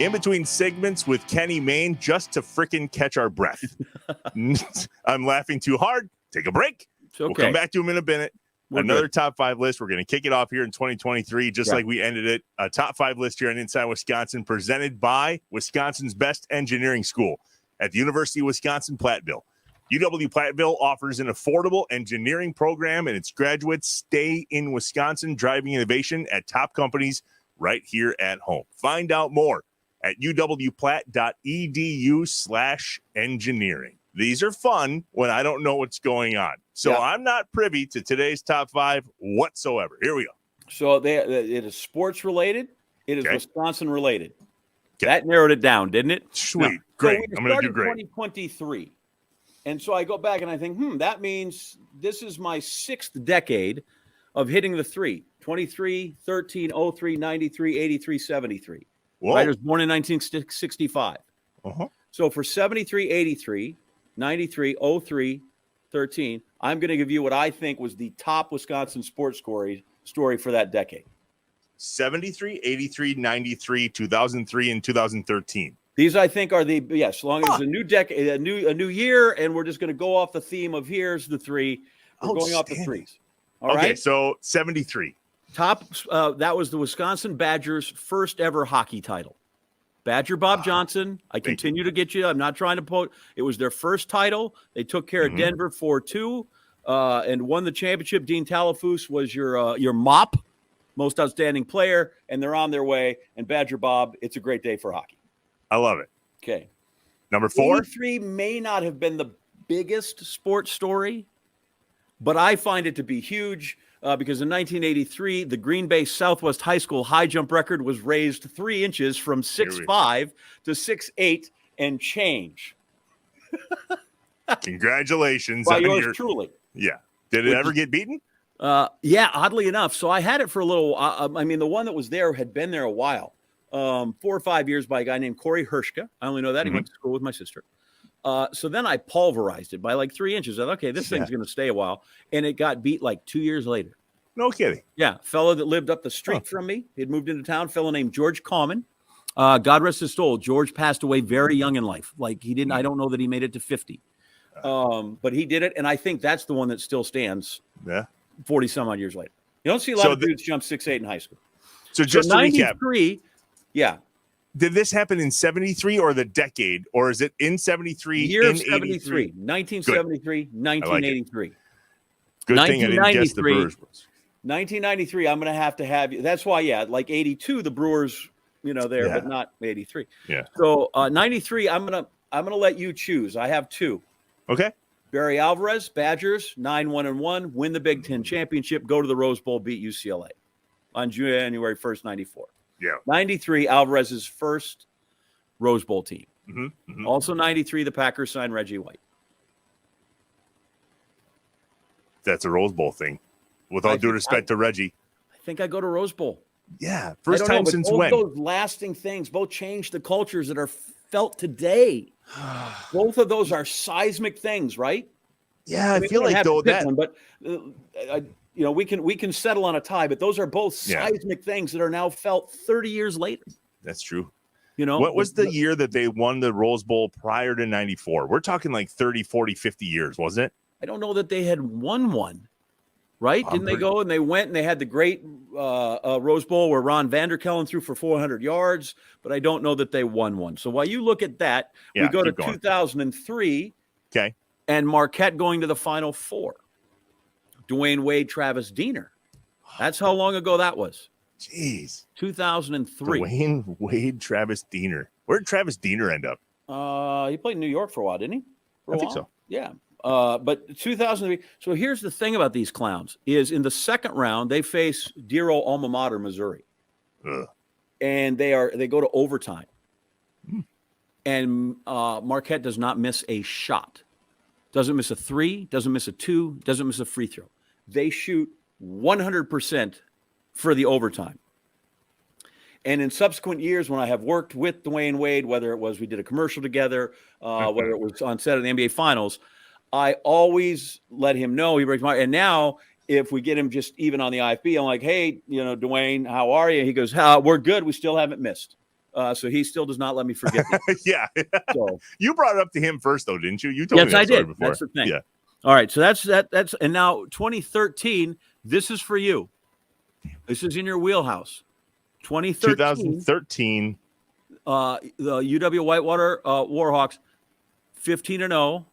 in between segments with Kenny Mayne just to frickin' catch our breath. I'm laughing too hard. Take a break. It's okay. We'll come back to him in a minute. We're Another good. top 5 list. We're going to kick it off here in 2023, just like we ended it. A top 5 list here on Inside Wisconsin, presented by Wisconsin's best engineering school at the University of Wisconsin-Platteville. UW-Platteville offers an affordable engineering program, and its graduates stay in Wisconsin, driving innovation at top companies right here at home. Find out more at uwplatt.edu/engineering. These are fun when I don't know what's going on. So I'm not privy to today's top 5 whatsoever. Here we go. So it is sports related. It is Wisconsin related. Okay. That narrowed it down, didn't it? Sweet. Now, great. So I'm going to do great. 2023. And so I go back and I think, that means this is my 6th decade of hitting the 3. 23, 13, 03, 93, 83, 73. Whoa. Right? I was born in 1965. Uh-huh. So for 73, 83, 93, 03, 13, I'm going to give you what I think was the top Wisconsin sports story for that decade. 73, 83, 93, 2003, and 2013. These, I think, are as long as a new decade, a new year, and we're just going to go off the theme of here's the 3. We're going off the 3s. All right. Okay, so 73. Top. That was the Wisconsin Badgers' first ever hockey title. Badger Bob Johnson. I continue to get you. I'm not trying to quote. It was their first title. They took care of Denver 4-2 and won the championship. Dean Talafous was your mop, most outstanding player, and they're on their way. And Badger Bob, it's a great day for hockey. I love it. Okay. Number 4. 83 may not have been the biggest sports story, but I find it to be huge because in 1983, the Green Bay Southwest High School high jump record was raised 3 inches from 6'5" to 6'8" and change. Congratulations. By yours truly. Yeah. Did it ever get beaten? Yeah, oddly enough. So I had it for a little. I mean, the one that was there had been there a while. 4 or 5 years by a guy named Corey Hershka. I only know that. He went to school with my sister. So then I pulverized it by like 3 inches. I thought, okay, this thing's going to stay a while. And it got beat like 2 years later. No kidding. Yeah. Fellow that lived up the street from me. He had moved into town. Fellow named George Common. God rest his soul. George passed away very young in life. Like he didn't, I don't know that he made it to 50. But he did it. And I think that's the one that still stands 40 some odd years later. You don't see a lot of dudes jump 6'8" in high school. So just to recap. Yeah. Did this happen in 73 or the decade, or is it in 73? Year of 73, 1973, 1983. Good thing I didn't guess the Brewers. 1993, I'm going to have you. That's why, like 82, the Brewers, but not 83. Yeah. So 93, I'm gonna let you choose. I have 2. Okay. Barry Alvarez, Badgers, 9-1-1, win the Big Ten championship, go to the Rose Bowl, beat UCLA on January 1st, 94. Yeah. 93, Alvarez's first Rose Bowl team. Mm-hmm. Also 93, the Packers signed Reggie White. That's a Rose Bowl thing. With all due respect to Reggie. I think I go to Rose Bowl. Yeah. First time since when? Both those lasting things, both change the cultures that are felt today. Both of those are seismic things, right? Yeah, I feel like though that. One, but we can settle on a tie, but those are both seismic things that are now felt 30 years later. That's true. What was the year that they won the Rose Bowl prior to 94? We're talking like 30, 40, 50 years, wasn't it? I don't know that they had won one. Right? Didn't they go and they went and they had the great Rose Bowl where Ron Vanderkellen threw for 400 yards, but I don't know that they won one. So while you look at that, we go to 2003. Okay. And Marquette going to the Final Four. Dwayne Wade, Travis Diener. That's how long ago that was. Jeez. 2003. Dwayne Wade, Travis Diener. Where did Travis Diener end up? He played in New York for a while, didn't he? I think so. Yeah. But 2003. So here's the thing about these clowns is in the second round, they face dear old alma mater, Missouri. And they go to overtime. And Marquette does not miss a shot. Doesn't miss a 3, doesn't miss a 2, doesn't miss a free throw. They shoot 100% for the overtime. And in subsequent years, when I have worked with Dwayne Wade, whether it was we did a commercial together, whether it was on set of the NBA Finals, I always let him know he breaks my. And now, if we get him just even on the IFB, I'm like, hey, Dwayne, how are you? He goes, we're good. We still haven't missed. So he still does not let me forget that. Yeah. So You brought it up to him first, though, didn't you? You told me yes, that I story did. before. That's the thing. Yeah. All right. So that's and now 2013. This is for you. This is in your wheelhouse. 2013. 2013. The UW Whitewater Warhawks, 15-0.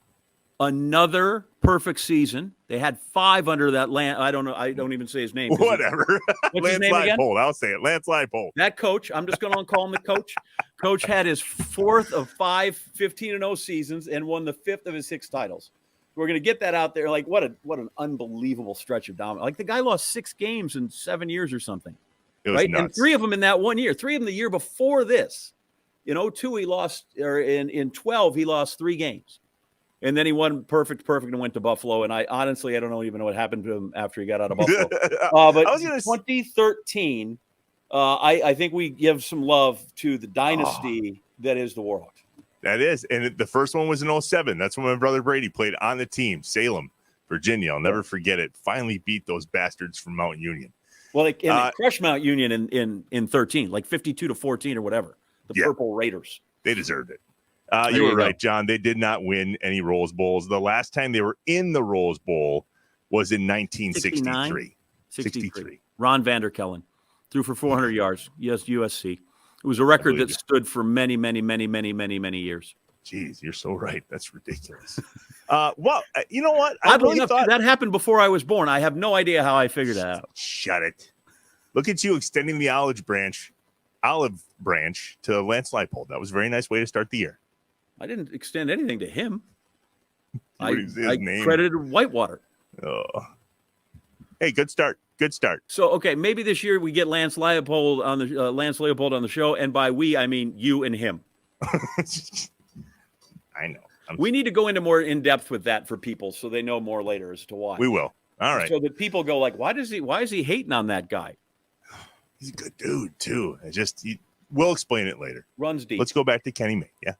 Another perfect season. They had 5 under that land. I don't know. I don't even say his name. Whatever. What's his Lance name again? Leipold. I'll say it. Lance Leipold. That coach, I'm just going to call him the coach. Coach had his 4th of 5 15-0 seasons and won the 5th of his 6 titles. We're going to get that out there. Like, what an unbelievable stretch of dominance. Like, the guy lost 6 games in 7 years or something. It was right? nuts. And 3 of them in that 1 year. 3 of them the year before this. In 2002, he lost, or in 12, he lost 3 games. And then he won perfect, and went to Buffalo. And I honestly, I don't even know what happened to him after he got out of Buffalo. But 2013, I think we give some love to the dynasty that is the Warhawks. That is. And the first one was in 07. That's when my brother Brady played on the team, Salem, Virginia. I'll never forget it. Finally beat those bastards from Mount Union. Well, they crushed Mount Union in 13, like 52-14 or whatever. The Purple Raiders. They deserved it. You were right, John. They did not win any Rose Bowls. The last time they were in the Rose Bowl was in 1963. 63. Ron Vanderkellen threw for 400 yards. Yes, USC. It was a record that stood for many, many, many, many, many, many years. Jeez, you're so right. That's ridiculous. Well, you know what? I really thought that happened before I was born. I have no idea how I figured that out. Shut it. Look at you extending the olive branch to Lance Leipold. That was a very nice way to start the year. I didn't extend anything to him. I name. credited Whitewater. Oh. Hey, good start. Good start. So, okay, maybe this year we get Lance Leipold on the show, and by we I mean you and him. I know. We need to go into more in depth with that for people, so they know more later as to why. We will. All right. So that people go like, why is he hating on that guy? He's a good dude too. We'll explain it later. Runs deep. Let's go back to Kenny May. Yeah.